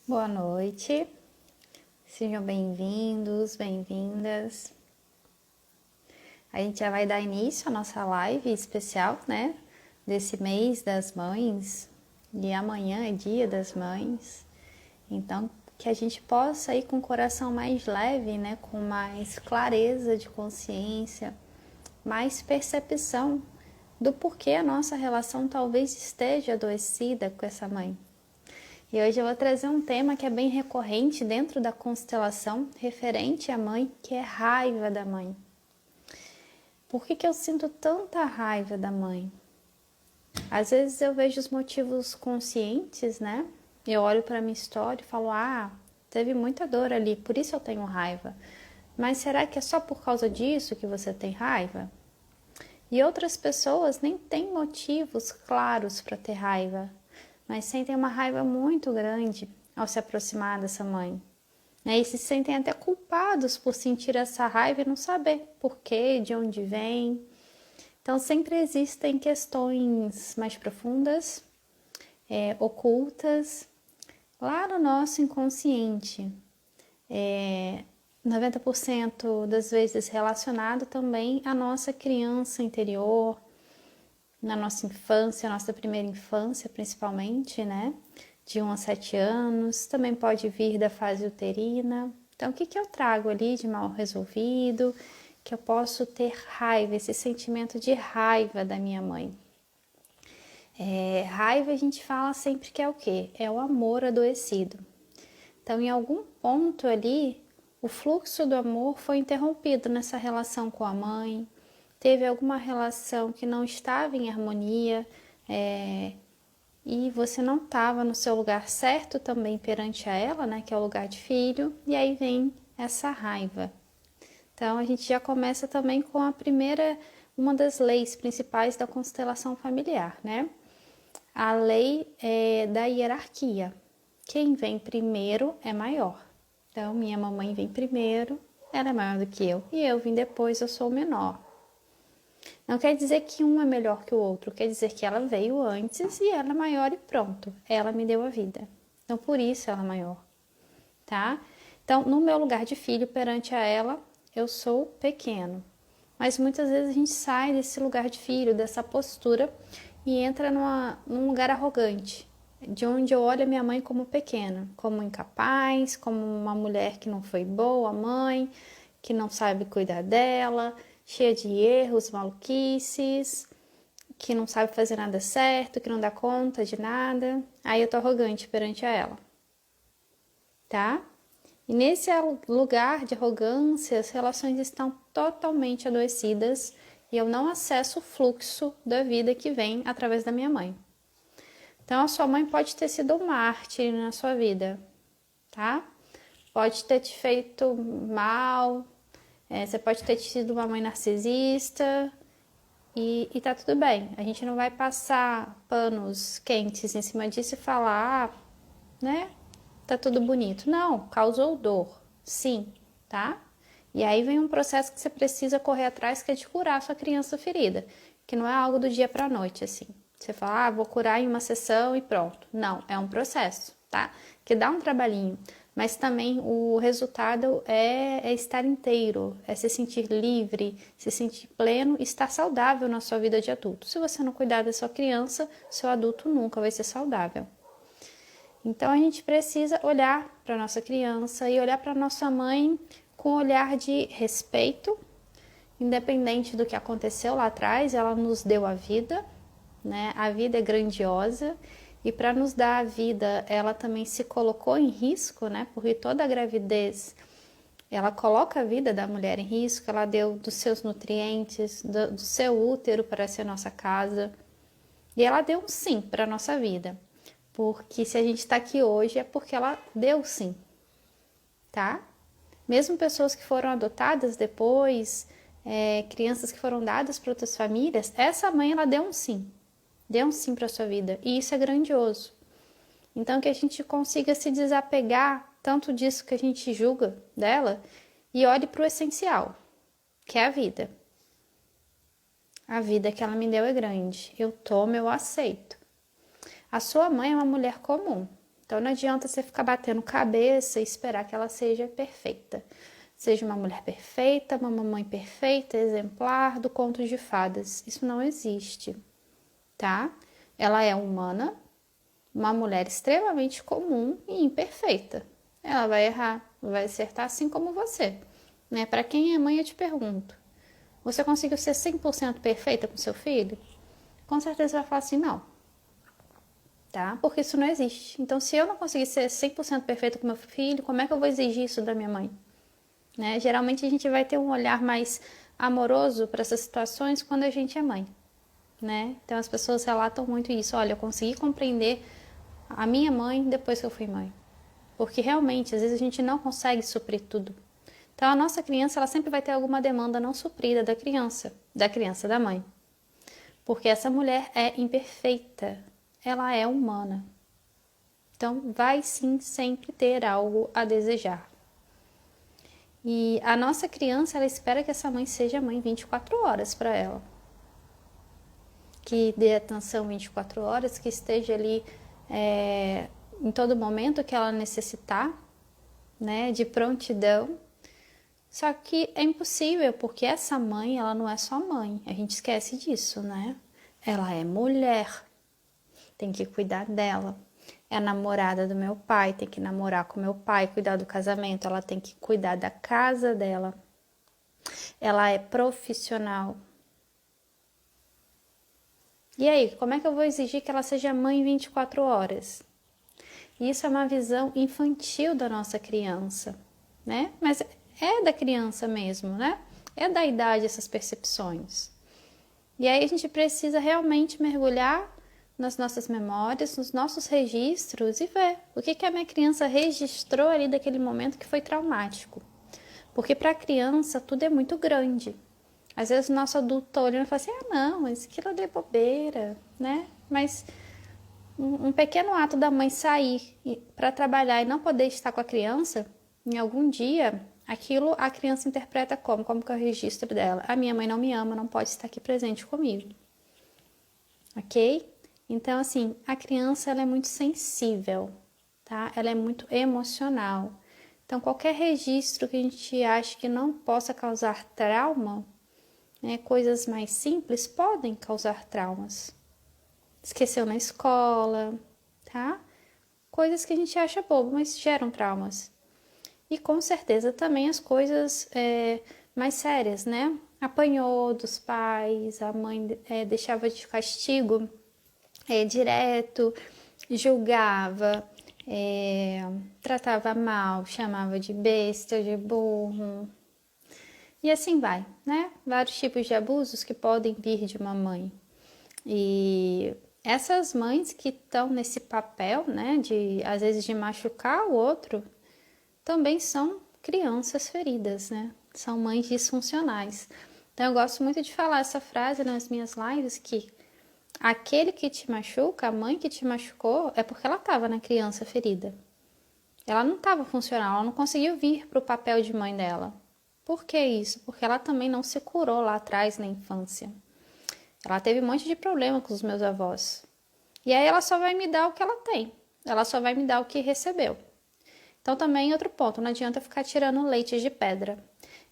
Boa noite, sejam bem-vindos, bem-vindas. A gente já vai dar início à nossa live especial, né? Desse mês das mães, e amanhã é dia das mães. Então, que a gente possa ir com o coração mais leve, né? Com mais clareza de consciência, mais percepção do porquê a nossa relação talvez esteja adoecida com essa mãe. E hoje eu vou trazer um tema que é bem recorrente dentro da constelação, referente à mãe, que é raiva da mãe. Por que eu sinto tanta raiva da mãe? Às vezes eu vejo os motivos conscientes, né? Eu olho para a minha história e falo, teve muita dor ali, por isso eu tenho raiva. Mas será que é só por causa disso que você tem raiva? E outras pessoas nem têm motivos claros para ter raiva, mas sentem uma raiva muito grande ao se aproximar dessa mãe. E se sentem até culpados por sentir essa raiva e não saber por quê, de onde vem. Então sempre existem questões mais profundas, ocultas, lá no nosso inconsciente. 90% das vezes relacionado também à nossa criança interior, na nossa infância, nossa primeira infância principalmente, né? De 1 a 7 anos, também pode vir da fase uterina. Então, o que eu trago ali de mal resolvido, que eu posso ter raiva, esse sentimento de raiva da minha mãe? Raiva a gente fala sempre que é o quê? É o amor adoecido. Então, em algum ponto ali, o fluxo do amor foi interrompido nessa relação com a mãe, teve alguma relação que não estava em harmonia, e você não estava no seu lugar certo também perante a ela, né, que é o lugar de filho, e aí vem essa raiva. Então a gente já começa também com a primeira, uma das leis principais da constelação familiar, né? A lei da hierarquia. Quem vem primeiro é maior. Então minha mamãe vem primeiro, ela é maior do que eu, e eu vim depois, eu sou o menor. Não quer dizer que um é melhor que o outro, quer dizer que ela veio antes e ela é maior e pronto. Ela me deu a vida. Então, por isso ela é maior, tá? Então, no meu lugar de filho perante a ela, eu sou pequeno. Mas muitas vezes a gente sai desse lugar de filho, dessa postura, e entra num lugar arrogante, de onde eu olho a minha mãe como pequena, como incapaz, como uma mulher que não foi boa mãe, que não sabe cuidar dela, cheia de erros, maluquices, que não sabe fazer nada certo, que não dá conta de nada. Aí eu tô arrogante perante a ela, tá? E nesse lugar de arrogância, as relações estão totalmente adoecidas e eu não acesso o fluxo da vida que vem através da minha mãe. Então, a sua mãe pode ter sido um mártir na sua vida, tá? Pode ter te feito mal, você pode ter tido uma mãe narcisista e tá tudo bem. A gente não vai passar panos quentes em cima disso e falar, né? Tá tudo bonito. Não, causou dor, sim, tá? E aí vem um processo que você precisa correr atrás, que é de curar a sua criança ferida, que não é algo do dia pra noite, assim. Você fala, vou curar em uma sessão e pronto. Não, é um processo, tá? Que dá um trabalhinho, mas também o resultado é estar inteiro, é se sentir livre, se sentir pleno e estar saudável na sua vida de adulto. Se você não cuidar da sua criança, seu adulto nunca vai ser saudável. Então a gente precisa olhar para nossa criança e olhar para nossa mãe com um olhar de respeito, independente do que aconteceu lá atrás, ela nos deu a vida, né? A vida é grandiosa e para nos dar a vida, ela também se colocou em risco, né? Porque toda a gravidez ela coloca a vida da mulher em risco, ela deu dos seus nutrientes, do seu útero para ser nossa casa. E ela deu um sim para a nossa vida. Porque se a gente está aqui hoje é porque ela deu sim, tá? Mesmo pessoas que foram adotadas depois, crianças que foram dadas para outras famílias, essa mãe ela deu um sim para sua vida e isso é grandioso. Então que a gente consiga se desapegar tanto disso que a gente julga dela e olhe para o essencial, que é a vida. A vida que ela me deu é grande, eu tomo, eu aceito. A sua mãe é uma mulher comum, Então não adianta você ficar batendo cabeça e esperar que ela seja perfeita. Seja uma mulher perfeita, uma mamãe perfeita, exemplar do conto de fadas. Isso não existe, tá? Ela é humana, uma mulher extremamente comum e imperfeita. Ela vai errar, vai acertar assim como você, né? Para quem é mãe, eu te pergunto. Você conseguiu ser 100% perfeita com seu filho? Com certeza vai falar assim, não. Tá? Porque isso não existe. Então, se eu não conseguir ser 100% perfeita com meu filho, como é que eu vou exigir isso da minha mãe? Né? Geralmente a gente vai ter um olhar mais amoroso para essas situações quando a gente é mãe, né? Então as pessoas relatam muito isso. Olha, eu consegui compreender a minha mãe depois que eu fui mãe. Porque realmente, às vezes a gente não consegue suprir tudo. Então a nossa criança, ela sempre vai ter alguma demanda não suprida da mãe. Porque essa mulher é imperfeita, ela é humana. Então vai sim sempre ter algo a desejar. E a nossa criança, ela espera que essa mãe seja mãe 24 horas para ela. Que dê atenção 24 horas, que esteja ali em todo momento que ela necessitar, né, de prontidão. Só que é impossível, porque essa mãe, ela não é só mãe. A gente esquece disso, né? Ela é mulher, tem que cuidar dela. É a namorada do meu pai, tem que namorar com meu pai, cuidar do casamento, ela tem que cuidar da casa dela. Ela é profissional. E aí, como é que eu vou exigir que ela seja mãe 24 horas? Isso é uma visão infantil da nossa criança, né? Mas é da criança mesmo, né? É da idade essas percepções. E aí a gente precisa realmente mergulhar nas nossas memórias, nos nossos registros e ver o que a minha criança registrou ali daquele momento que foi traumático. Porque para a criança tudo é muito grande. Às vezes o nosso adulto tá olhando e fala assim, ah não, mas aquilo ali é bobeira, né? Mas um pequeno ato da mãe sair para trabalhar e não poder estar com a criança, em algum dia, aquilo a criança interpreta como que é o registro dela. A minha mãe não me ama, não pode estar aqui presente comigo. Ok? Então, assim, a criança ela é muito sensível, tá? Ela é muito emocional. Então, qualquer registro que a gente ache que não possa causar trauma, né, coisas mais simples podem causar traumas. Esqueceu na escola, tá? Coisas que a gente acha bobo, mas geram traumas. E com certeza também as coisas mais sérias, né? Apanhou dos pais, a mãe deixava de castigo direto, julgava, tratava mal, chamava de besta, de burro. E assim vai, né? Vários tipos de abusos que podem vir de uma mãe. E essas mães que estão nesse papel, né, de às vezes de machucar o outro, também são crianças feridas, né? São mães disfuncionais. Então eu gosto muito de falar essa frase nas minhas lives que aquele que te machuca, a mãe que te machucou, é porque ela estava na criança ferida. Ela não estava funcional, ela não conseguiu vir para o papel de mãe dela. Por que isso? Porque ela também não se curou lá atrás na infância. Ela teve um monte de problema com os meus avós. E aí ela só vai me dar o que ela tem. Ela só vai me dar o que recebeu. Então também outro ponto, não adianta ficar tirando leite de pedra.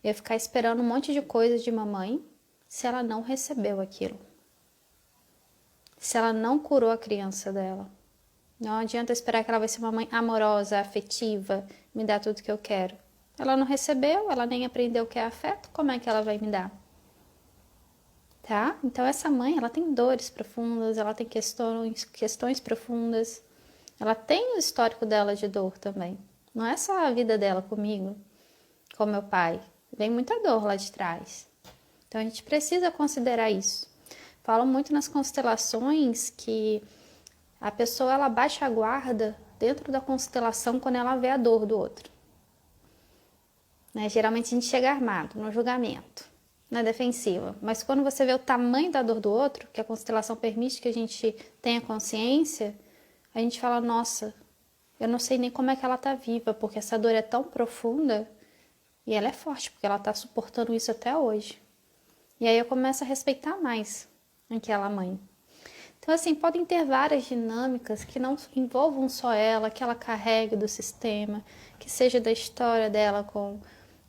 Eu ficar esperando um monte de coisa de mamãe se ela não recebeu aquilo. Se ela não curou a criança dela. Não adianta esperar que ela vai ser uma mãe amorosa, afetiva, me dar tudo que eu quero. Ela não recebeu, ela nem aprendeu o que é afeto, como é que ela vai me dar? Tá? Então essa mãe, ela tem dores profundas, ela tem questões profundas. Ela tem o histórico dela de dor também. Não é só a vida dela comigo, com meu pai. Vem muita dor lá de trás. Então a gente precisa considerar isso. Falam muito nas constelações que a pessoa ela baixa a guarda dentro da constelação quando ela vê a dor do outro. Né? Geralmente a gente chega armado no julgamento, na defensiva. Mas quando você vê o tamanho da dor do outro, que a constelação permite que a gente tenha consciência, a gente fala, nossa, eu não sei nem como é que ela tá viva, porque essa dor é tão profunda e ela é forte, porque ela tá suportando isso até hoje. E aí eu começo a respeitar mais aquela mãe. Então, assim, podem ter várias dinâmicas que não envolvam só ela, que ela carregue do sistema, que seja da história dela com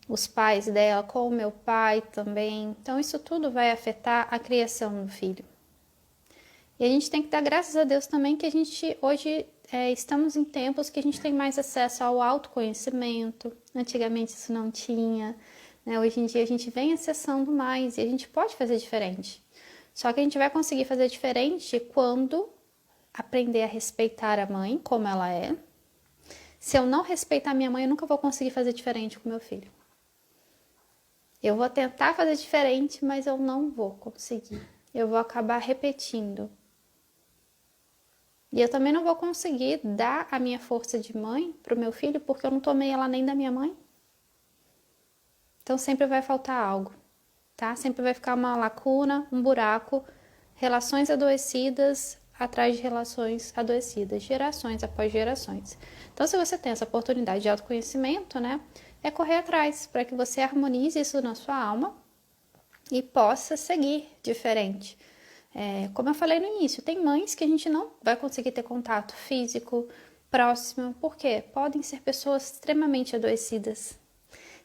os pais dela, com o meu pai também. Então, isso tudo vai afetar a criação do filho. E a gente tem que dar graças a Deus também que a gente hoje estamos em tempos que a gente tem mais acesso ao autoconhecimento. Antigamente isso não tinha, né? Hoje em dia a gente vem acessando mais e a gente pode fazer diferente. Só que a gente vai conseguir fazer diferente quando aprender a respeitar a mãe como ela é. Se eu não respeitar minha mãe, eu nunca vou conseguir fazer diferente com meu filho. Eu vou tentar fazer diferente, mas eu não vou conseguir. Eu vou acabar repetindo. E eu também não vou conseguir dar a minha força de mãe para o meu filho porque eu não tomei ela nem da minha mãe. Então sempre vai faltar algo, tá? Sempre vai ficar uma lacuna, um buraco, relações adoecidas atrás de relações adoecidas, gerações após gerações. Então se você tem essa oportunidade de autoconhecimento, né, é correr atrás para que você harmonize isso na sua alma e possa seguir diferente. Como eu falei no início, tem mães que a gente não vai conseguir ter contato físico próximo, porque podem ser pessoas extremamente adoecidas.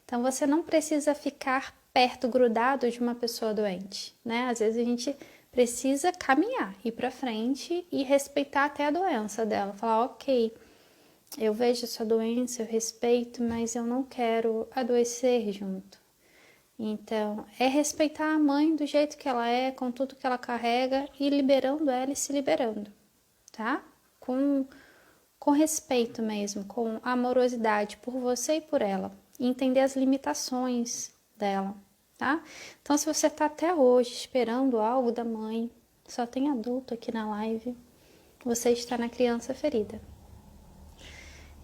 Então você não precisa ficar perto, grudado de uma pessoa doente, né? Às vezes a gente precisa caminhar, ir para frente e respeitar até a doença dela, falar, ok, eu vejo a sua doença, eu respeito, mas eu não quero adoecer junto. Então, é respeitar a mãe do jeito que ela é, com tudo que ela carrega e liberando ela e se liberando, tá? Com respeito mesmo, com amorosidade por você e por ela. E entender as limitações dela, tá? Então, se você tá até hoje esperando algo da mãe, só tem adulto aqui na live, você está na criança ferida.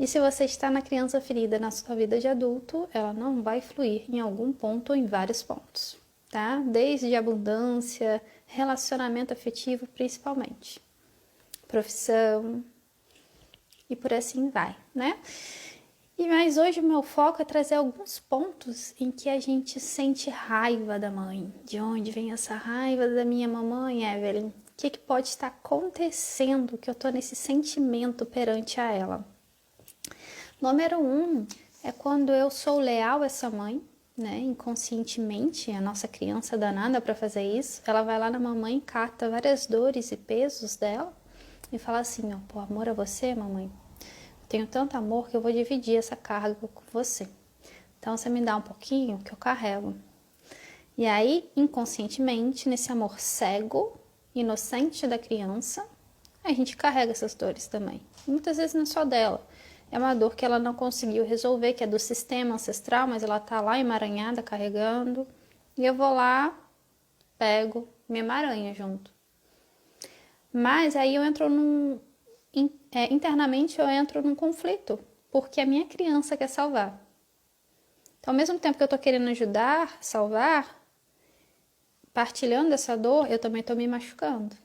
E se você está na criança ferida na sua vida de adulto, ela não vai fluir em algum ponto ou em vários pontos, tá? Desde abundância, relacionamento afetivo principalmente, profissão e por assim vai, né? Mas hoje o meu foco é trazer alguns pontos em que a gente sente raiva da mãe. De onde vem essa raiva da minha mamãe, Evelyn? O que pode estar acontecendo que eu tô nesse sentimento perante a ela? Número 1 é quando eu sou leal a essa mãe, né? Inconscientemente, a nossa criança danada para fazer isso, ela vai lá na mamãe, cata várias dores e pesos dela e fala assim, ó, por amor a você, mamãe, eu tenho tanto amor que eu vou dividir essa carga com você. Então você me dá um pouquinho que eu carrego. E aí, inconscientemente, nesse amor cego, inocente da criança, a gente carrega essas dores também. E muitas vezes não é só dela. É uma dor que ela não conseguiu resolver, que é do sistema ancestral, mas ela tá lá emaranhada, carregando. E eu vou lá, pego, me emaranha junto. Mas aí eu entro internamente eu entro num conflito, porque a minha criança quer salvar. Então, ao mesmo tempo que eu tô querendo ajudar, salvar, partilhando essa dor, eu também tô me machucando.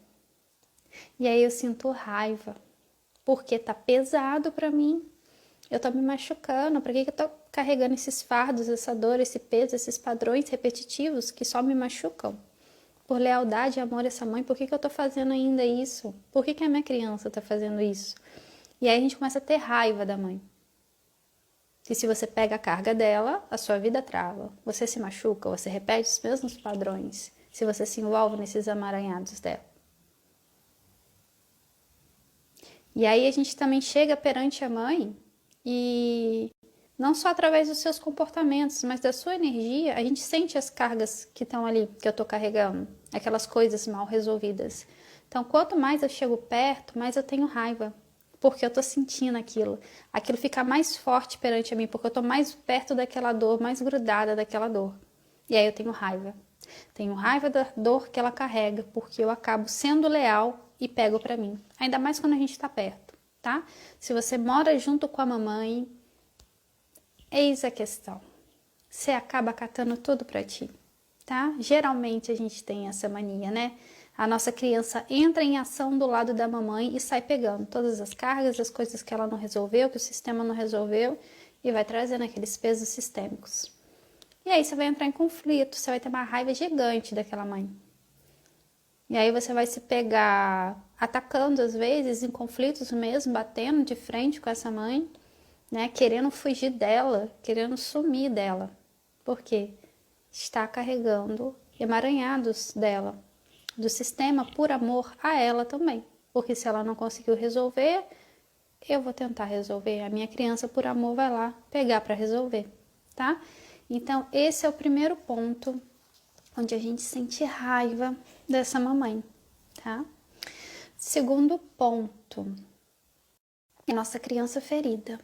E aí eu sinto raiva, porque tá pesado pra mim. Eu tô me machucando, por que eu tô carregando esses fardos, essa dor, esse peso, esses padrões repetitivos que só me machucam? Por lealdade e amor a essa mãe, por que eu tô fazendo ainda isso? Por que a minha criança tá fazendo isso? E aí a gente começa a ter raiva da mãe. E se você pega a carga dela, a sua vida trava. Você se machuca, você repete os mesmos padrões. Se você se envolve nesses amaranhados dela. E aí a gente também chega perante a mãe e não só através dos seus comportamentos, mas da sua energia, a gente sente as cargas que estão ali, que eu tô carregando, aquelas coisas mal resolvidas. Então, quanto mais eu chego perto, mais eu tenho raiva, porque eu tô sentindo aquilo. Aquilo fica mais forte perante a mim, porque eu tô mais perto daquela dor, mais grudada daquela dor. E aí eu tenho raiva. Tenho raiva da dor que ela carrega, porque eu acabo sendo leal e pego pra mim. Ainda mais quando a gente tá perto, tá? Se você mora junto com a mamãe, eis a questão. Você acaba catando tudo pra ti, tá? Geralmente a gente tem essa mania, né? A nossa criança entra em ação do lado da mamãe e sai pegando todas as cargas, as coisas que ela não resolveu, que o sistema não resolveu, e vai trazendo aqueles pesos sistêmicos. E aí você vai entrar em conflito, você vai ter uma raiva gigante daquela mãe. E aí você vai se pegar atacando às vezes, em conflitos mesmo, batendo de frente com essa mãe, né? Querendo fugir dela, querendo sumir dela. Por quê? Está carregando emaranhados dela, do sistema por amor a ela também. Porque se ela não conseguiu resolver, eu vou tentar resolver. A minha criança, por amor, vai lá pegar para resolver, tá? Então, esse é o primeiro ponto onde a gente sente raiva dessa mamãe, tá? Segundo ponto, é nossa criança ferida.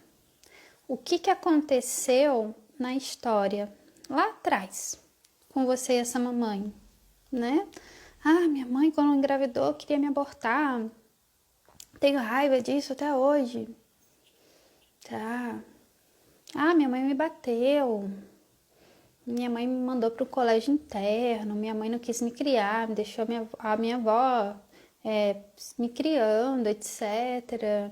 O que aconteceu na história lá atrás com você e essa mamãe, né? Ah, minha mãe quando engravidou queria me abortar. Tenho raiva disso até hoje. Tá. Ah, minha mãe me bateu. Minha mãe me mandou para o colégio interno. Minha mãe não quis me criar, me deixou a minha avó me criando, etc.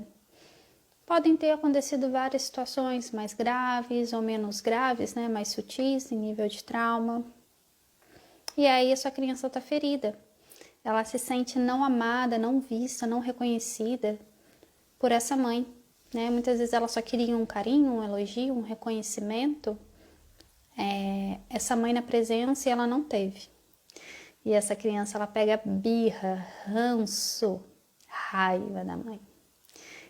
Podem ter acontecido várias situações mais graves ou menos graves, né? Mais sutis em nível de trauma. E aí a sua criança está ferida. Ela se sente não amada, não vista, não reconhecida por essa mãe, né? Muitas vezes ela só queria um carinho, um elogio, um reconhecimento. Essa mãe na presença e ela não teve. E essa criança ela pega birra, ranço, raiva da mãe.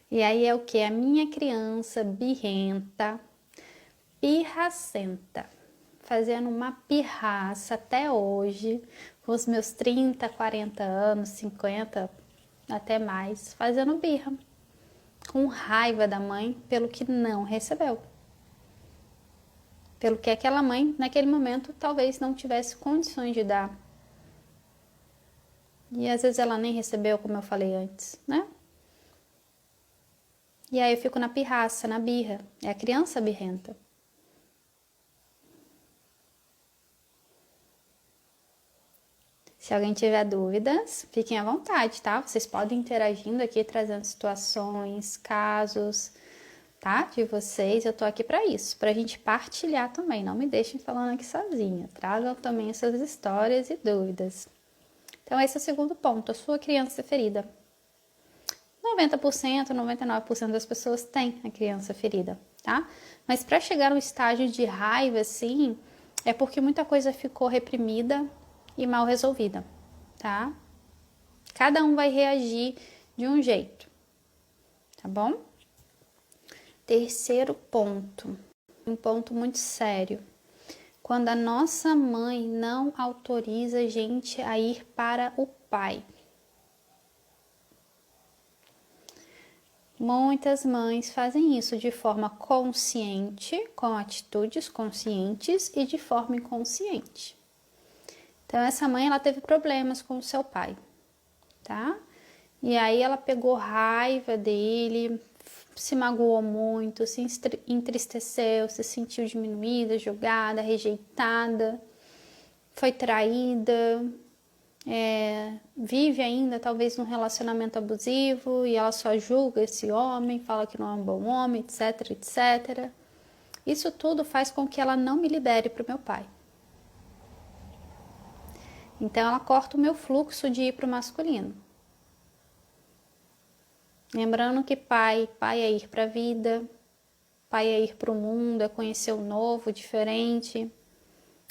E aí é o que? A minha criança birrenta, pirracenta, fazendo uma pirraça até hoje, com os meus 30, 40 anos, 50, até mais, fazendo birra, com raiva da mãe pelo que não recebeu. Pelo que aquela mãe, naquele momento, talvez não tivesse condições de dar. E às vezes ela nem recebeu, como eu falei antes, né? E aí eu fico na pirraça, na birra. É a criança birrenta. Se alguém tiver dúvidas, fiquem à vontade, tá? Vocês podem ir interagindo aqui, trazendo situações, casos, tá? De vocês. Eu tô aqui para isso, pra gente partilhar também. Não me deixem falando aqui sozinha. Tragam também essas histórias e dúvidas. Então, esse é o segundo ponto, a sua criança ferida. 90%, 99% das pessoas têm a criança ferida, tá? Mas para chegar no estágio de raiva, assim, é porque muita coisa ficou reprimida e mal resolvida, tá? Cada um vai reagir de um jeito, tá bom? Terceiro ponto, um ponto muito sério. Quando a nossa mãe não autoriza a gente a ir para o pai. Muitas mães fazem isso de forma consciente, com atitudes conscientes e de forma inconsciente. Então essa mãe ela teve problemas com o seu pai, tá? E aí ela pegou raiva dele, se magoou muito, se entristeceu, se sentiu diminuída, julgada, rejeitada, foi traída, vive ainda talvez num relacionamento abusivo e ela só julga esse homem, fala que não é um bom homem, etc, etc. Isso tudo faz com que ela não me libere para o meu pai. Então ela corta o meu fluxo de ir para o masculino. Lembrando que pai é ir para a vida, pai é ir para o mundo, é conhecer o novo, diferente.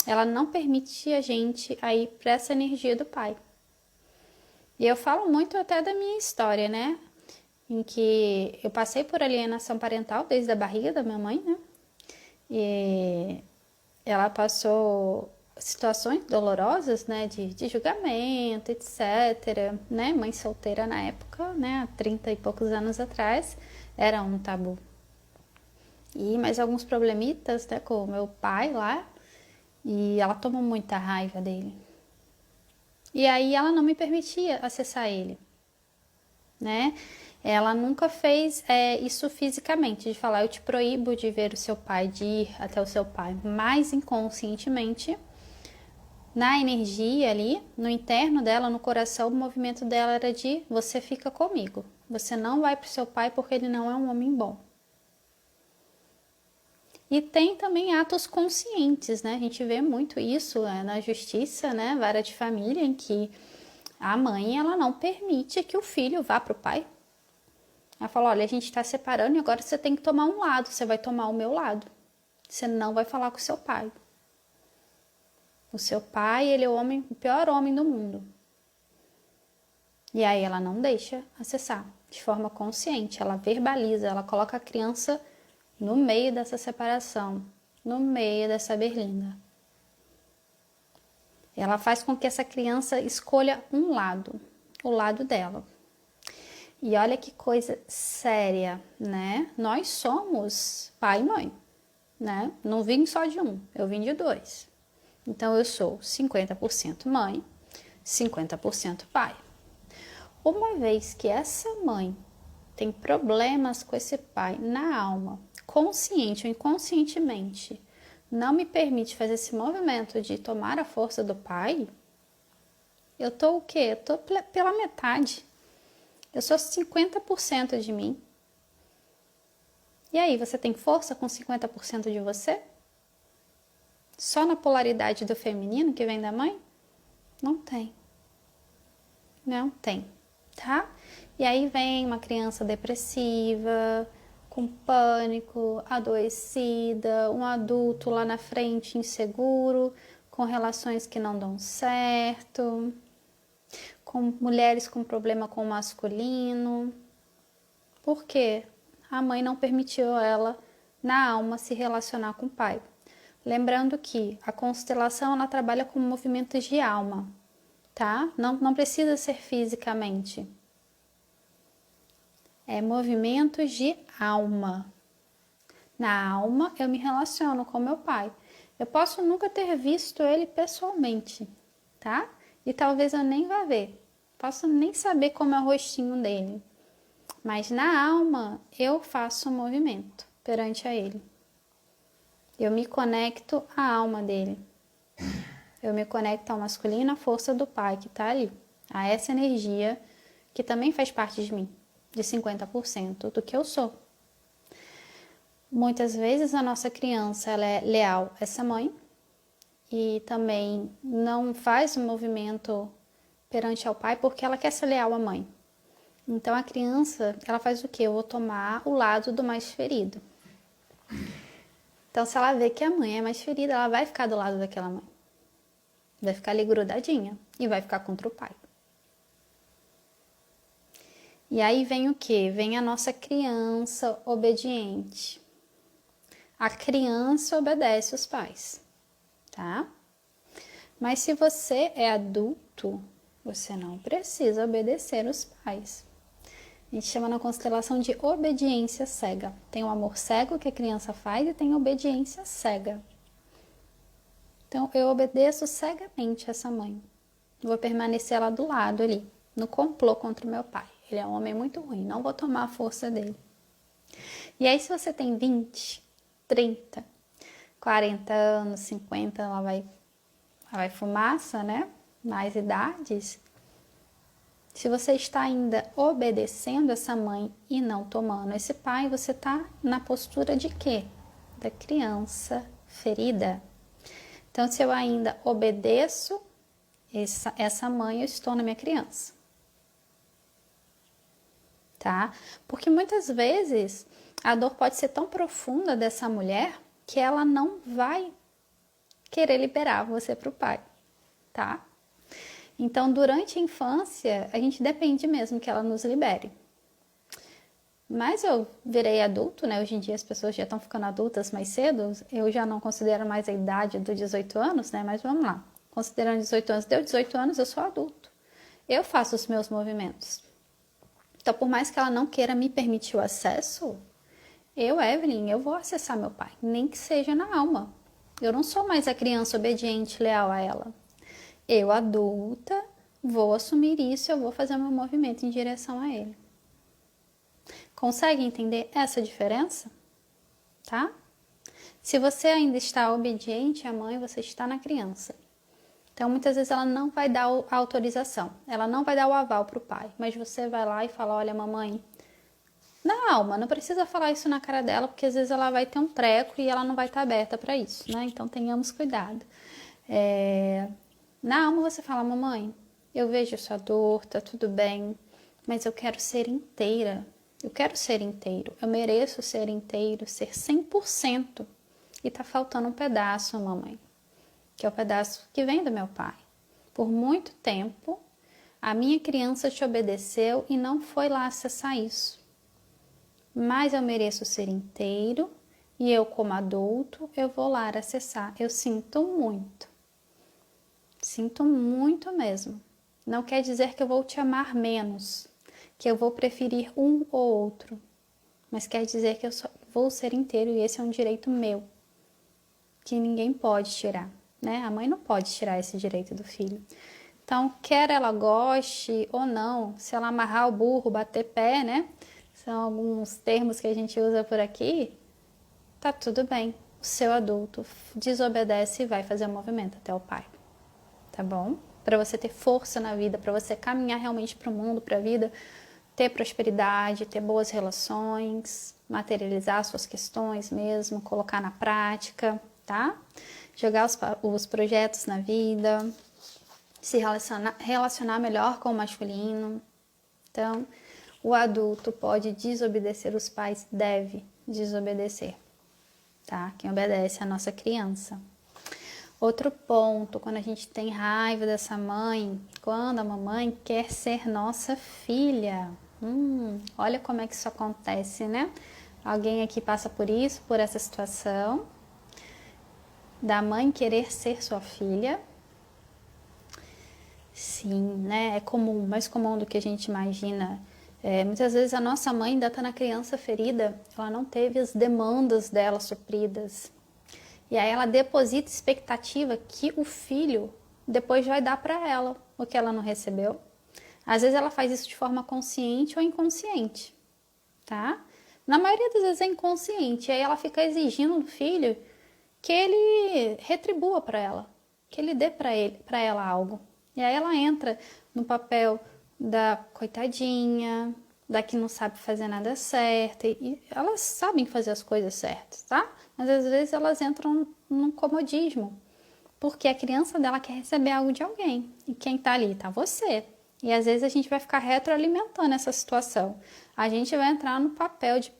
Ela não permite a gente a ir para essa energia do pai. E eu falo muito até da minha história, né? Em que eu passei por alienação parental desde a barriga da minha mãe, né? E ela passou situações dolorosas, né? De julgamento, etc. Né? Mãe solteira na época, né? Há 30 e poucos anos atrás, era um tabu. E mais alguns problemitas, né? Com o meu pai lá. E ela tomou muita raiva dele. E aí ela não me permitia acessar ele, né? Ela nunca fez isso fisicamente, de falar, eu te proíbo de ver o seu pai, de ir até o seu pai, mas inconscientemente, na energia ali, no interno dela, no coração, o movimento dela era de, você fica comigo, você não vai para o seu pai porque ele não é um homem bom. E tem também atos conscientes, né? A gente vê muito isso na justiça, né? Vara de família, em que A mãe, ela não permite que o filho vá para o pai. Ela fala, olha, a gente está separando e agora você tem que tomar um lado, você vai tomar o meu lado. Você não vai falar com o seu pai. O seu pai, ele é o pior homem do mundo. E aí ela não deixa acessar de forma consciente, ela verbaliza, ela coloca a criança no meio dessa separação, no meio dessa berlinda. Ela faz com que essa criança escolha um lado, o lado dela. E olha que coisa séria, né? Nós somos pai e mãe, né? Não vim só de um, eu vim de dois. Então eu sou 50% mãe, 50% pai. Uma vez que essa mãe tem problemas com esse pai na alma, consciente ou inconscientemente, não me permite fazer esse movimento de tomar a força do pai, eu tô o quê? Eu tô pela metade. Eu sou 50% de mim. E aí, você tem força com 50% de você? Só na polaridade do feminino que vem da mãe? Não tem. Não tem, tá? E aí vem uma criança depressiva, com pânico, adoecida, um adulto lá na frente inseguro, com relações que não dão certo, com mulheres com problema com o masculino. Por quê? A mãe não permitiu ela, na alma, se relacionar com o pai. Lembrando que a constelação ela trabalha com movimentos de alma, tá? Não precisa ser fisicamente. É movimentos de alma. Na alma, eu me relaciono com meu pai. Eu posso nunca ter visto ele pessoalmente, tá? E talvez eu nem vá ver. Posso nem saber como é o rostinho dele. Mas na alma, eu faço um movimento perante a ele. Eu me conecto à alma dele. Eu me conecto ao masculino, à força do pai que está ali. A essa energia que também faz parte de mim, de 50% do que eu sou. Muitas vezes a nossa criança ela é leal a essa mãe e também não faz o movimento perante ao pai porque ela quer ser leal à mãe. Então a criança, ela faz o quê? Eu vou tomar o lado do mais ferido. Então se ela vê que a mãe é mais ferida, ela vai ficar do lado daquela mãe. Vai ficar ali grudadinha e vai ficar contra o pai. E aí vem o quê? Vem a nossa criança obediente. A criança obedece os pais, tá? Mas se você é adulto, você não precisa obedecer os pais. A gente chama na constelação de obediência cega. Tem o amor cego que a criança faz e tem a obediência cega. Então, eu obedeço cegamente essa mãe. Vou permanecer lá do lado ali, no complô contra o meu pai. Ele é um homem muito ruim, não vou tomar a força dele. E aí, se você tem 20, 30, 40 anos, 50, ela vai fumaça, né? Mais idades. Se você está ainda obedecendo essa mãe e não tomando esse pai, você está na postura de quê? Da criança ferida. Então, se eu ainda obedeço essa mãe, eu estou na minha criança. Tá? Porque muitas vezes a dor pode ser tão profunda dessa mulher que ela não vai querer liberar você para o pai, tá? Então, durante a infância, a gente depende mesmo que ela nos libere. Mas eu virei adulto, né? Hoje em dia as pessoas já estão ficando adultas mais cedo. Eu já não considero mais a idade dos 18 anos, né? Mas vamos lá. Considerando 18 anos, deu 18 anos, eu sou adulto. Eu faço os meus movimentos. Então, por mais que ela não queira me permitir o acesso, Evelyn, eu vou acessar meu pai, nem que seja na alma. Eu não sou mais a criança obediente, leal a ela. Eu, adulta, vou assumir isso, eu vou fazer meu movimento em direção a ele. Consegue entender essa diferença? Tá? Se você ainda está obediente à mãe, você está na criança. Então, muitas vezes ela não vai dar a autorização, ela não vai dar o aval para o pai, mas você vai lá e fala, olha, mamãe, na alma, não precisa falar isso na cara dela, porque às vezes ela vai ter um treco e ela não vai estar aberta para isso, né? Então, tenhamos cuidado. Na alma você fala, mamãe, eu vejo sua dor, tá tudo bem, mas eu quero ser inteira. Eu quero ser inteiro, eu mereço ser inteiro, ser 100%. E tá faltando um pedaço, mamãe, que é o pedaço que vem do meu pai. Por muito tempo, a minha criança te obedeceu e não foi lá acessar isso. Mas eu mereço ser inteiro e eu, como adulto, eu vou lá acessar. Eu sinto muito mesmo. Não quer dizer que eu vou te amar menos, que eu vou preferir um ou outro, mas quer dizer que eu vou ser inteiro e esse é um direito meu, que ninguém pode tirar, né? A mãe não pode tirar esse direito do filho. Então, quer ela goste ou não, se ela amarrar o burro, bater pé, né? São alguns termos que a gente usa por aqui, tá tudo bem. O seu adulto desobedece e vai fazer o movimento até o pai, tá bom? Para você ter força na vida, para você caminhar realmente para o mundo, para a vida, ter prosperidade, ter boas relações, materializar suas questões mesmo, colocar na prática, tá? Jogar os projetos na vida, se relacionar melhor com o masculino. Então, o adulto pode desobedecer os pais, deve desobedecer, tá? Quem obedece é a nossa criança. Outro ponto, quando a gente tem raiva dessa mãe, quando a mamãe quer ser nossa filha. Olha como é que isso acontece, né? Alguém aqui passa por isso, por essa situação, da mãe querer ser sua filha. Sim, né? É comum, mais comum do que a gente imagina. Muitas vezes a nossa mãe ainda está na criança ferida, ela não teve as demandas dela supridas. E aí ela deposita expectativa que o filho depois vai dar para ela o que ela não recebeu. Às vezes ela faz isso de forma consciente ou inconsciente, tá? Na maioria das vezes é inconsciente, e aí ela fica exigindo do filho que ele retribua para ela, que ele dê para ela algo. E aí ela entra no papel da coitadinha, da que não sabe fazer nada certo, e elas sabem fazer as coisas certas, tá? Mas às vezes elas entram num comodismo, porque a criança dela quer receber algo de alguém, e quem tá ali tá você. E às vezes a gente vai ficar retroalimentando essa situação. A gente vai entrar no papel de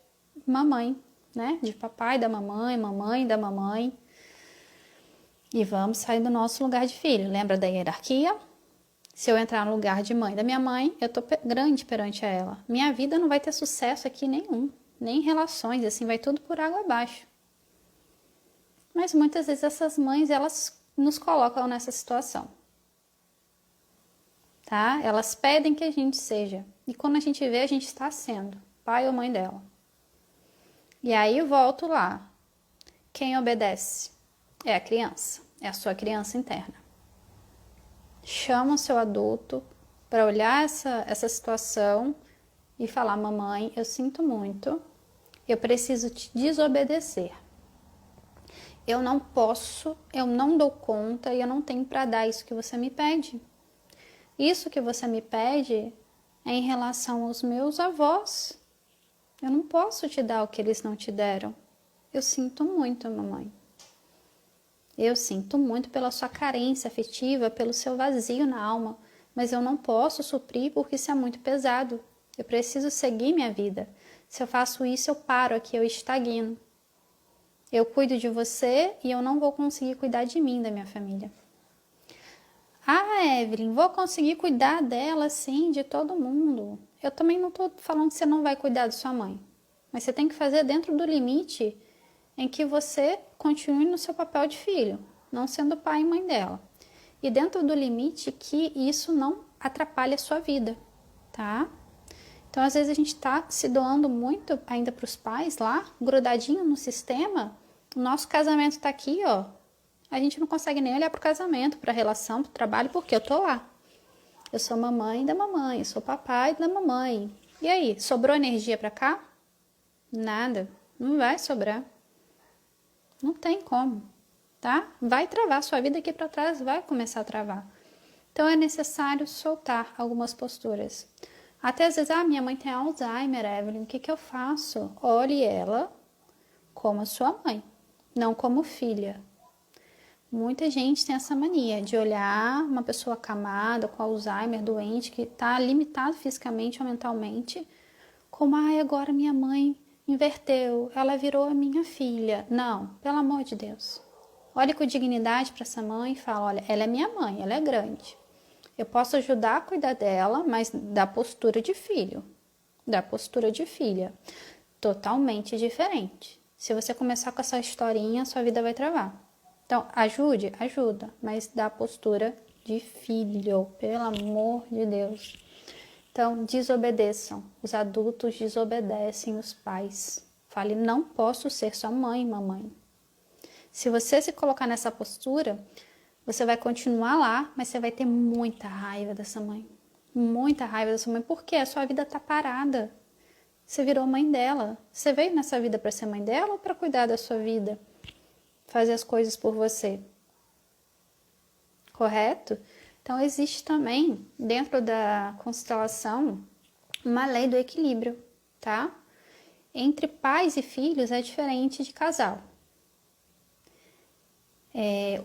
mamãe, né? De papai da mamãe, mamãe da mamãe. E vamos sair do nosso lugar de filho. Lembra da hierarquia? Se eu entrar no lugar de mãe da minha mãe, eu tô grande perante ela. Minha vida não vai ter sucesso aqui nenhum, nem relações, assim, vai tudo por água abaixo. Mas muitas vezes essas mães, elas nos colocam nessa situação. Tá? Elas pedem que a gente seja. E quando a gente vê, a gente está sendo pai ou mãe dela. E aí eu volto lá. Quem obedece? É a criança. É a sua criança interna. Chama o seu adulto para olhar essa situação e falar: mamãe, eu sinto muito, eu preciso te desobedecer. Eu não posso, eu não dou conta e eu não tenho para dar isso que você me pede. Isso que você me pede é em relação aos meus avós. Eu não posso te dar o que eles não te deram. Eu sinto muito, mamãe. Eu sinto muito pela sua carência afetiva, pelo seu vazio na alma, mas eu não posso suprir porque isso é muito pesado. Eu preciso seguir minha vida. Se eu faço isso, eu paro aqui, eu estagno. Eu cuido de você e eu não vou conseguir cuidar de mim, da minha família. Ah, Evelyn, vou conseguir cuidar dela, sim, de todo mundo. Eu também não estou falando que você não vai cuidar de sua mãe, mas você tem que fazer dentro do limite em que você continue no seu papel de filho, não sendo pai e mãe dela. E dentro do limite que isso não atrapalhe a sua vida, tá? Então, às vezes a gente está se doando muito ainda para os pais lá, grudadinho no sistema. O nosso casamento está aqui, ó. A gente não consegue nem olhar para o casamento, para a relação, para o trabalho, porque eu tô lá. Eu sou mamãe da mamãe, eu sou papai da mamãe. E aí, sobrou energia para cá? Nada, não vai sobrar. Não tem como, tá? Vai travar, sua vida aqui para trás vai começar a travar. Então é necessário soltar algumas posturas. Até às vezes, minha mãe tem Alzheimer, Evelyn, o que eu faço? Olhe ela como a sua mãe, não como filha. Muita gente tem essa mania de olhar uma pessoa acamada, com Alzheimer, doente, que está limitado fisicamente ou mentalmente, como, ai, agora minha mãe inverteu, ela virou a minha filha. Não, pelo amor de Deus. Olhe com dignidade para essa mãe e fala, olha, ela é minha mãe, ela é grande. Eu posso ajudar a cuidar dela, mas da postura de filho, da postura de filha. Totalmente diferente. Se você começar com essa historinha, sua vida vai travar. Então, ajude, ajuda, mas da postura de filho, pelo amor de Deus. Então, desobedeçam. Os adultos desobedecem os pais. Fale, não posso ser sua mãe, mamãe. Se você se colocar nessa postura, você vai continuar lá, mas você vai ter muita raiva dessa mãe. Muita raiva dessa mãe, porque a sua vida está parada. Você virou mãe dela. Você veio nessa vida para ser mãe dela ou para cuidar da sua vida? Fazer as coisas por você. Correto? Então, existe também, dentro da constelação, uma lei do equilíbrio, tá? Entre pais e filhos é diferente de casal.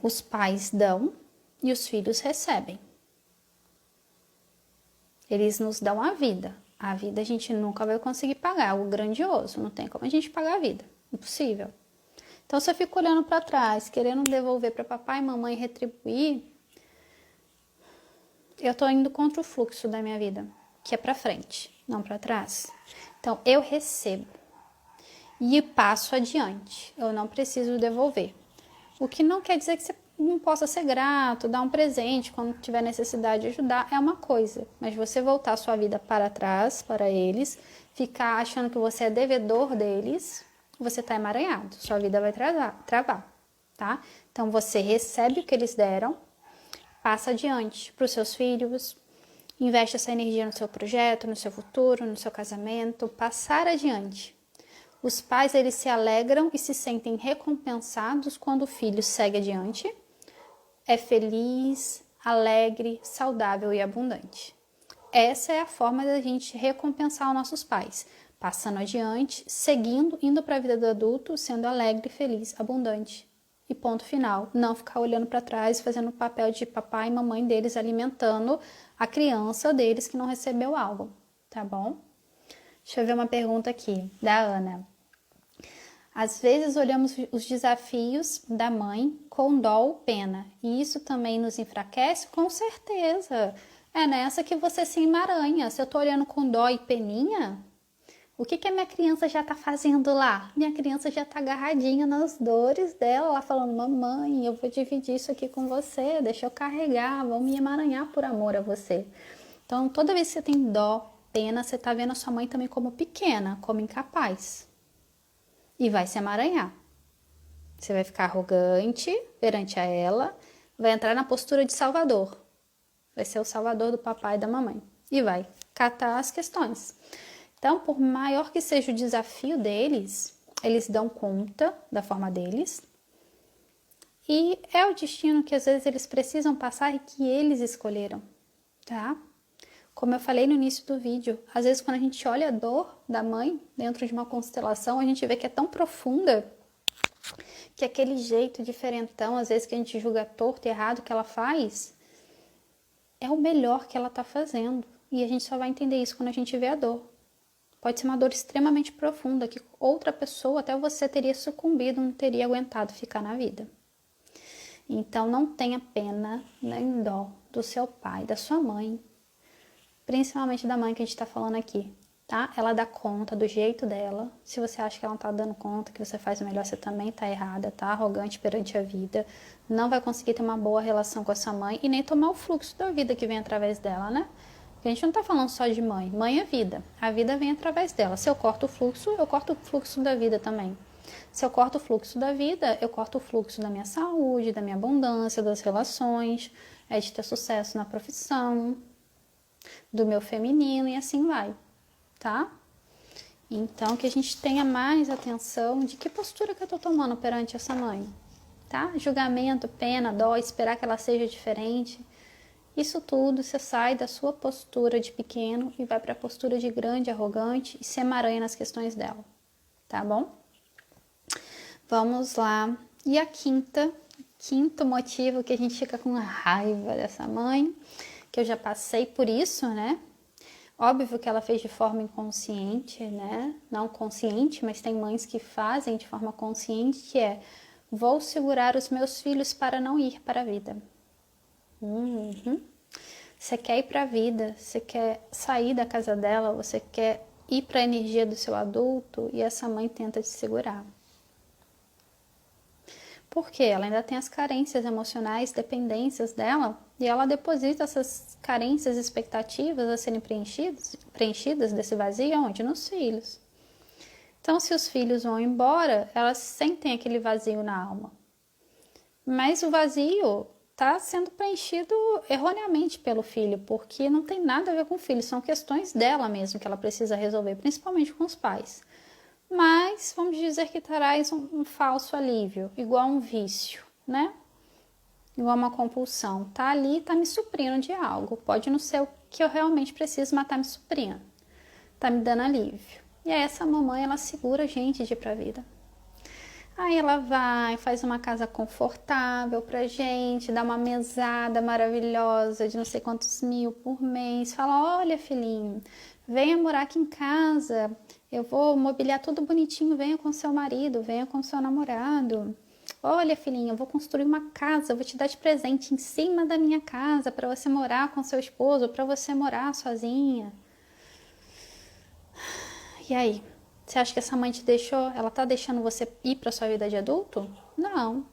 Os pais dão e os filhos recebem. Eles nos dão a vida. A vida a gente nunca vai conseguir pagar, algo grandioso, não tem como a gente pagar a vida, impossível. Então, se eu fico olhando para trás, querendo devolver para papai e mamãe retribuir, eu estou indo contra o fluxo da minha vida, que é para frente, não para trás. Então, eu recebo e passo adiante, eu não preciso devolver. O que não quer dizer que você não possa ser grato, dar um presente quando tiver necessidade de ajudar, é uma coisa. Mas você voltar a sua vida para trás, para eles, ficar achando que você é devedor deles, você está emaranhado, sua vida vai travar, tá? Então, você recebe o que eles deram, passa adiante para os seus filhos, investe essa energia no seu projeto, no seu futuro, no seu casamento, passar adiante. Os pais, eles se alegram e se sentem recompensados quando o filho segue adiante, é feliz, alegre, saudável e abundante. Essa é a forma da gente recompensar os nossos pais, passando adiante, seguindo, indo para a vida do adulto, sendo alegre, feliz, abundante. E ponto final, não ficar olhando para trás, fazendo o papel de papai e mamãe deles, alimentando a criança deles que não recebeu algo, tá bom? Deixa eu ver uma pergunta aqui, da Ana. Às vezes olhamos os desafios da mãe com dó ou pena, e isso também nos enfraquece? Com certeza. É nessa que você se emaranha. Se eu tô olhando com dó e peninha, o que a minha criança já tá fazendo lá? Minha criança já tá agarradinha nas dores dela, lá falando, mamãe, eu vou dividir isso aqui com você, deixa eu carregar, vou me emaranhar por amor a você. Então, toda vez que você tem dó, pena, você tá vendo a sua mãe também como pequena, como incapaz. E vai se emaranhar. Você vai ficar arrogante perante a ela, vai entrar na postura de salvador. Vai ser o salvador do papai e da mamãe. E vai catar as questões. Então, por maior que seja o desafio deles, eles dão conta da forma deles. E é o destino que às vezes eles precisam passar e que eles escolheram, tá? Como eu falei no início do vídeo, às vezes quando a gente olha a dor da mãe dentro de uma constelação, a gente vê que é tão profunda que aquele jeito diferentão, às vezes que a gente julga torto e errado que ela faz, é o melhor que ela tá fazendo. E a gente só vai entender isso quando a gente vê a dor. Pode ser uma dor extremamente profunda que outra pessoa, até você, teria sucumbido, não teria aguentado ficar na vida. Então não tenha pena nem dó do seu pai, da sua mãe, principalmente da mãe que a gente tá falando aqui, tá? Ela dá conta do jeito dela. Se você acha que ela não tá dando conta, que você faz o melhor, você também tá errada, tá? Arrogante perante a vida. Não vai conseguir ter uma boa relação com a sua mãe e nem tomar o fluxo da vida que vem através dela, né? Porque a gente não tá falando só de mãe. Mãe é vida. A vida vem através dela. Se eu corto o fluxo, eu corto o fluxo da vida também. Se eu corto o fluxo da vida, eu corto o fluxo da minha saúde, da minha abundância, das relações, de ter sucesso na profissão, do meu feminino e assim vai, tá? Então, que a gente tenha mais atenção de que postura que eu tô tomando perante essa mãe, tá? Julgamento, pena, dó, esperar que ela seja diferente. Isso tudo, você sai da sua postura de pequeno e vai para a postura de grande, arrogante e se emaranha nas questões dela, tá bom? Vamos lá. E a quinta, quinto motivo que a gente fica com raiva dessa mãe, que eu já passei por isso, né? Óbvio que ela fez de forma inconsciente, né? Não consciente, mas tem mães que fazem de forma consciente, que é: vou segurar os meus filhos para não ir para a vida. Você quer ir para a vida, você quer sair da casa dela, você quer ir para a energia do seu adulto, e essa mãe tenta te segurar. Porque ela ainda tem as carências emocionais, dependências dela, e ela deposita essas carências, expectativas a serem preenchidas desse vazio, onde? Nos filhos. Então, se os filhos vão embora, elas sentem aquele vazio na alma. Mas o vazio está sendo preenchido erroneamente pelo filho, porque não tem nada a ver com o filho, são questões dela mesmo que ela precisa resolver, principalmente com os pais. Mas vamos dizer que traz um falso alívio, igual um vício, né? Igual uma compulsão. Tá ali, tá me suprindo de algo. Pode não ser o que eu realmente preciso, mas tá me suprindo. Tá me dando alívio. E aí essa mamãe, ela segura a gente de ir pra vida. Aí ela vai, faz uma casa confortável pra gente, dá uma mesada maravilhosa de não sei quantos mil por mês. Fala: olha, filhinho, venha morar aqui em casa, eu vou mobiliar tudo bonitinho, venha com seu marido, venha com seu namorado. Olha, filhinha, eu vou construir uma casa, eu vou te dar de presente em cima da minha casa para você morar com seu esposo, para você morar sozinha. E aí? Você acha que essa mãe te deixou, ela tá deixando você ir para sua vida de adulto? Não.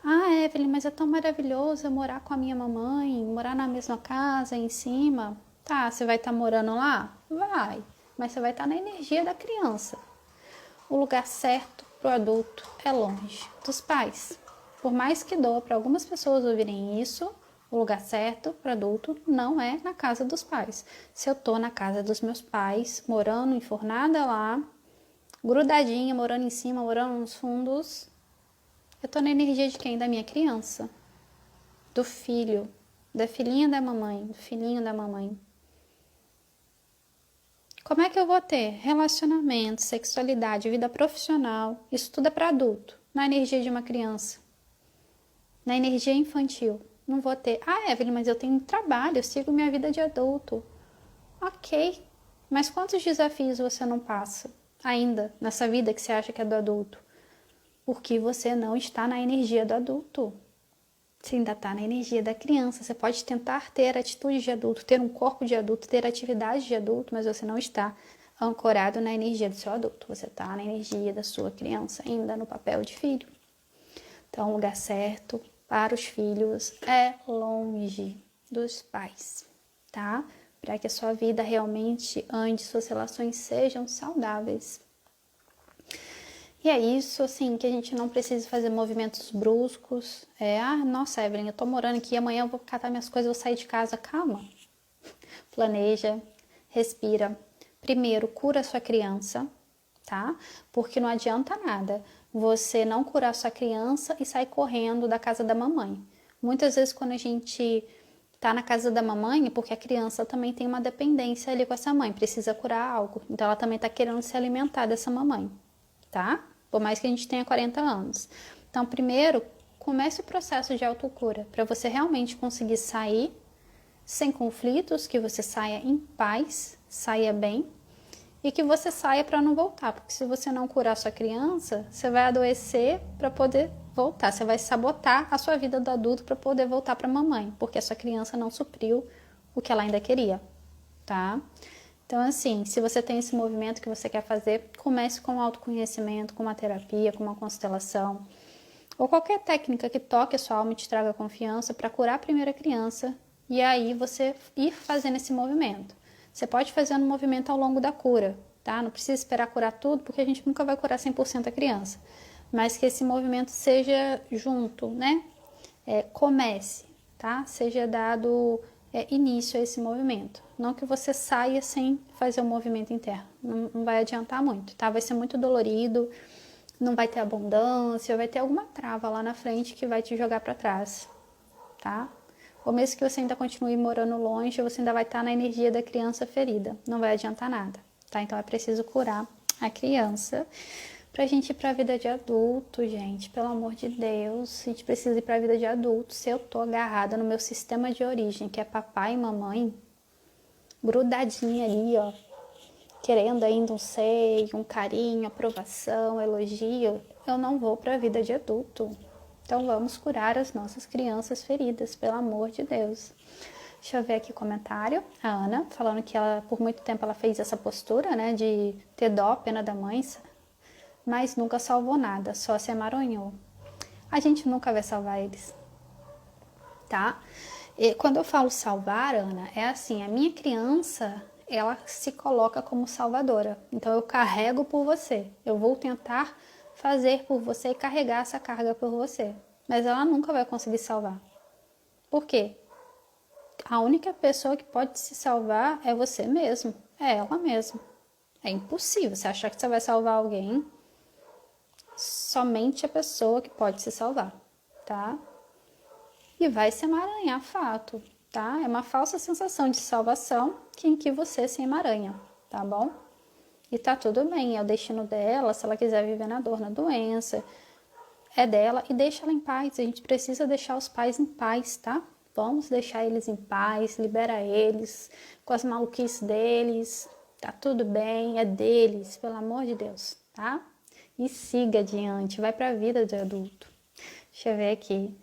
Ah, Evelyn, mas é tão maravilhoso eu morar com a minha mamãe, morar na mesma casa, em cima. Tá, você vai estar morando lá? Vai, mas você vai estar na energia da criança. O lugar certo pro adulto é longe dos pais. Por mais que doa para algumas pessoas ouvirem isso, o lugar certo para adulto não é na casa dos pais. Se eu tô na casa dos meus pais, morando enfornada lá, grudadinha, morando em cima, morando nos fundos, eu tô na energia de quem? Da minha criança, do filho, da filhinha da mamãe, do filhinho da mamãe. Como é que eu vou ter relacionamento, sexualidade, vida profissional? Isso tudo é para adulto, na energia de uma criança, na energia infantil. Não vou ter. Ah, Evelyn, mas eu tenho trabalho, eu sigo minha vida de adulto. Ok, mas quantos desafios você não passa ainda nessa vida que você acha que é do adulto? Porque você não está na energia do adulto. Você ainda está na energia da criança. Você pode tentar ter atitudes de adulto, ter um corpo de adulto, ter atividades de adulto, mas você não está ancorado na energia do seu adulto. Você está na energia da sua criança, ainda no papel de filho. Então, o lugar certo para os filhos é longe dos pais, tá? Para que a sua vida realmente ande, suas relações sejam saudáveis. E é isso, assim, que a gente não precisa fazer movimentos bruscos. Nossa, Evelyn, eu tô morando aqui, amanhã eu vou catar minhas coisas, vou sair de casa. Calma. Planeja, respira. Primeiro, cura a sua criança, tá? Porque não adianta nada você não curar a sua criança e sair correndo da casa da mamãe. Muitas vezes quando a gente tá na casa da mamãe, é porque a criança também tem uma dependência ali com essa mãe, precisa curar algo. Então ela também tá querendo se alimentar dessa mamãe, tá? Por mais que a gente tenha 40 anos. Então, primeiro, comece o processo de autocura, para você realmente conseguir sair sem conflitos, que você saia em paz, saia bem, e que você saia para não voltar, porque se você não curar sua criança, você vai adoecer para poder voltar, você vai sabotar a sua vida do adulto para poder voltar para a mamãe, porque a sua criança não supriu o que ela ainda queria, tá? Então, assim, se você tem esse movimento que você quer fazer, comece com autoconhecimento, com uma terapia, com uma constelação, ou qualquer técnica que toque a sua alma e te traga confiança para curar a primeira criança, e aí você ir fazendo esse movimento. Você pode fazer um movimento ao longo da cura, tá? Não precisa esperar curar tudo, porque a gente nunca vai curar 100% a criança, mas que esse movimento seja junto, né? Comece, tá? Seja dado início a esse movimento. Não que você saia sem fazer o movimento interno. Não vai adiantar muito, tá? Vai ser muito dolorido, não vai ter abundância, vai ter alguma trava lá na frente que vai te jogar para trás, tá? Ou mesmo que você ainda continue morando longe, você ainda vai estar na energia da criança ferida. Não vai adiantar nada, tá? Então é preciso curar a criança pra gente ir pra vida de adulto, gente, pelo amor de Deus, a gente precisa ir pra vida de adulto. Se eu tô agarrada no meu sistema de origem, que é papai e mamãe, grudadinha ali, ó, querendo ainda um seio, um carinho, aprovação, elogio, eu não vou pra vida de adulto. Então vamos curar as nossas crianças feridas, pelo amor de Deus. Deixa eu ver aqui o comentário. A Ana, falando que ela, por muito tempo ela fez essa postura, né, de ter dó, pena da mãe, mas nunca salvou nada, só se emaranhou. A gente nunca vai salvar eles, tá? E quando eu falo salvar, Ana, é assim, a minha criança, ela se coloca como salvadora. Então eu carrego por você. Eu vou tentar fazer por você e carregar essa carga por você. Mas ela nunca vai conseguir salvar. Por quê? A única pessoa que pode se salvar é você mesmo. É ela mesma. É impossível você achar que você vai salvar alguém. Somente a pessoa que pode se salvar, tá? E vai se emaranhar fato, tá? É uma falsa sensação de salvação em que você se emaranha, tá bom? E tá tudo bem, é o destino dela, se ela quiser viver na dor, na doença, é dela e deixa ela em paz. A gente precisa deixar os pais em paz, tá? Vamos deixar eles em paz, libera eles com as maluquices deles, tá tudo bem, é deles, pelo amor de Deus, tá? E siga adiante, vai pra vida de adulto. Deixa eu ver aqui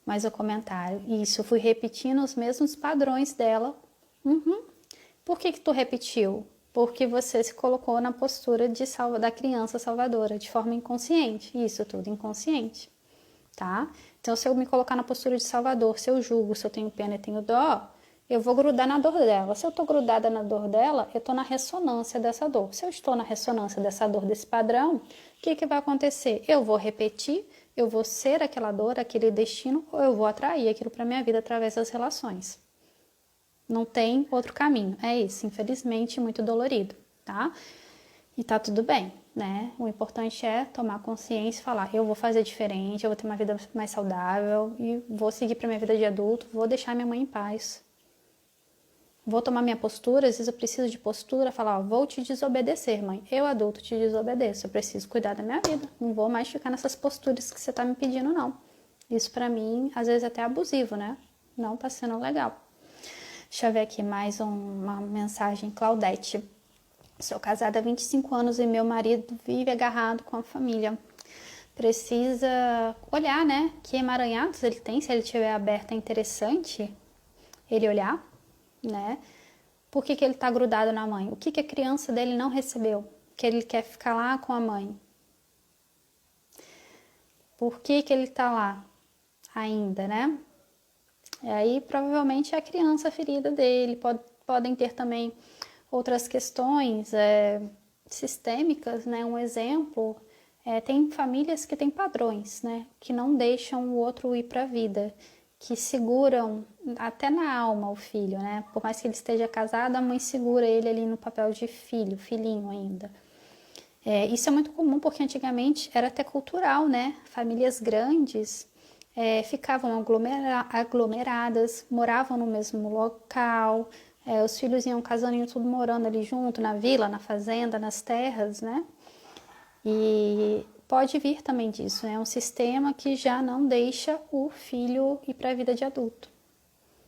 mais um comentário. Isso, eu fui repetindo os mesmos padrões dela. Por que tu repetiu? Porque você se colocou na postura da criança salvadora, de forma inconsciente. Isso tudo inconsciente, tá? Então, se eu me colocar na postura de salvador, se eu julgo, se eu tenho pena e tenho dó, eu vou grudar na dor dela. Se eu tô grudada na dor dela, eu tô na ressonância dessa dor. Se eu estou na ressonância dessa dor, desse padrão, o que vai acontecer? Eu vou repetir, eu vou ser aquela dor, aquele destino, ou eu vou atrair aquilo para minha vida através das relações. Não tem outro caminho, é isso, infelizmente muito dolorido, tá? E tá tudo bem, né? O importante é tomar consciência e falar, eu vou fazer diferente, eu vou ter uma vida mais saudável e vou seguir para minha vida de adulto, vou deixar minha mãe em paz. Vou tomar minha postura, às vezes eu preciso de postura, falar, ó, vou te desobedecer, mãe. Eu, adulto, te desobedeço, eu preciso cuidar da minha vida. Não vou mais ficar nessas posturas que você tá me pedindo, não. Isso pra mim, às vezes, é até abusivo, né? Não tá sendo legal. Deixa eu ver aqui mais uma mensagem. Claudete. Sou casada há 25 anos e meu marido vive agarrado com a família. Precisa olhar, né? Que emaranhados ele tem. Se ele tiver aberto, é interessante ele olhar, né? Por que ele tá grudado na mãe? O que a criança dele não recebeu? Que ele quer ficar lá com a mãe? Por que ele tá lá ainda, né? E aí, provavelmente, é a criança ferida dele. Podem ter também outras questões sistêmicas, né? Um exemplo, tem famílias que têm padrões, né? Que não deixam o outro ir para a vida, que seguram até na alma o filho, né? Por mais que ele esteja casado, a mãe segura ele ali no papel de filho, filhinho ainda. Isso é muito comum porque antigamente era até cultural, né? Famílias grandes ficavam aglomeradas, moravam no mesmo local, os filhos iam casando e tudo morando ali junto, na vila, na fazenda, nas terras, né? E pode vir também disso, é um sistema que já não deixa o filho ir para a vida de adulto,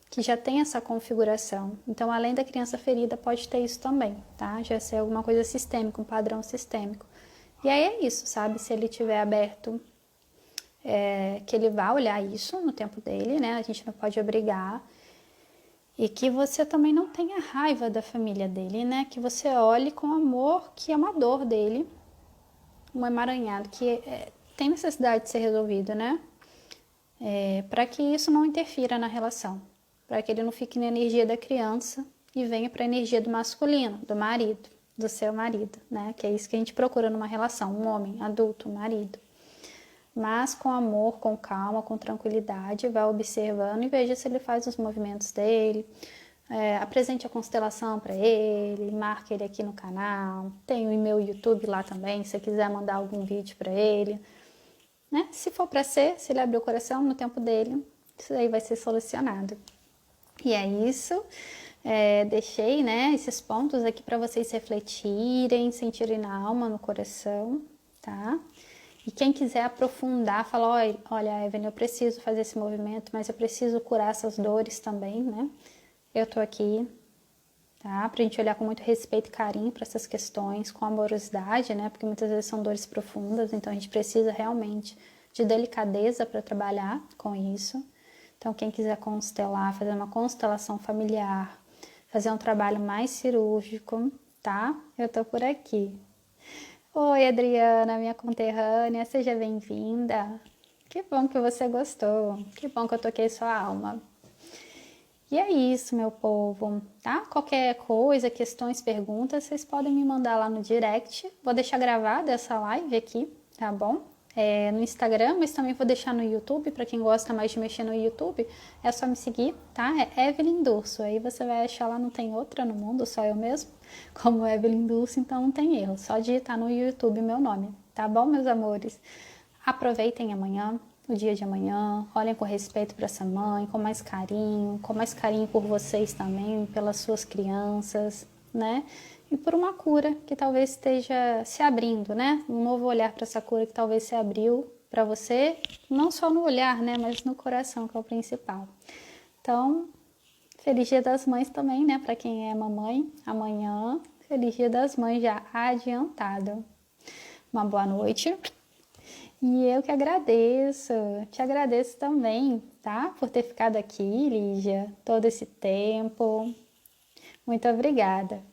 que já tem essa configuração. Então, além da criança ferida, pode ter isso também, tá? Já ser alguma coisa sistêmica, um padrão sistêmico. E aí é isso, sabe? Se ele tiver aberto, que ele vá olhar isso no tempo dele, né? A gente não pode obrigar. E que você também não tenha raiva da família dele, né? Que você olhe com amor, que é uma dor dele, um emaranhado que tem necessidade de ser resolvido, né? Para que isso não interfira na relação, para que ele não fique na energia da criança e venha para a energia do masculino, do marido, do seu marido, né? Que é isso que a gente procura numa relação, um homem adulto, um marido. Mas com amor, com calma, com tranquilidade, vai observando e veja se ele faz os movimentos dele, apresente a constelação para ele, marque ele aqui no canal, tem o meu YouTube lá também, se você quiser mandar algum vídeo para ele, né? Se for para ser, se ele abrir o coração no tempo dele, isso aí vai ser solucionado. E é isso, deixei, né, esses pontos aqui para vocês refletirem, sentirem na alma, no coração, tá? E quem quiser aprofundar, fala, olha, Evelyn, eu preciso fazer esse movimento, mas eu preciso curar essas dores também, né? Eu tô aqui, tá? Pra gente olhar com muito respeito e carinho para essas questões, com amorosidade, né? Porque muitas vezes são dores profundas, então a gente precisa realmente de delicadeza para trabalhar com isso. Então, quem quiser constelar, fazer uma constelação familiar, fazer um trabalho mais cirúrgico, tá? Eu tô por aqui. Oi, Adriana, minha conterrânea, seja bem-vinda. Que bom que você gostou, que bom que eu toquei sua alma. E é isso, meu povo, tá? Qualquer coisa, questões, perguntas, vocês podem me mandar lá no direct. Vou deixar gravada essa live aqui, tá bom? No Instagram, mas também vou deixar no YouTube, para quem gosta mais de mexer no YouTube, é só me seguir, tá? É Evelyn Durso, aí você vai achar lá, não tem outra no mundo, só eu mesmo, como Evelyn Durso, então não tem erro, só digitar no YouTube meu nome, tá bom, meus amores? Aproveitem amanhã, o dia de amanhã, olhem com respeito para essa mãe, com mais carinho por vocês também, pelas suas crianças, né? E por uma cura que talvez esteja se abrindo, né? Um novo olhar para essa cura que talvez se abriu para você, não só no olhar, né? Mas no coração, que é o principal. Então, feliz Dia das Mães também, né? Para quem é mamãe, amanhã, feliz Dia das Mães já adiantado. Uma boa noite. E eu que agradeço, te agradeço também, tá? Por ter ficado aqui, Lígia, todo esse tempo. Muito obrigada.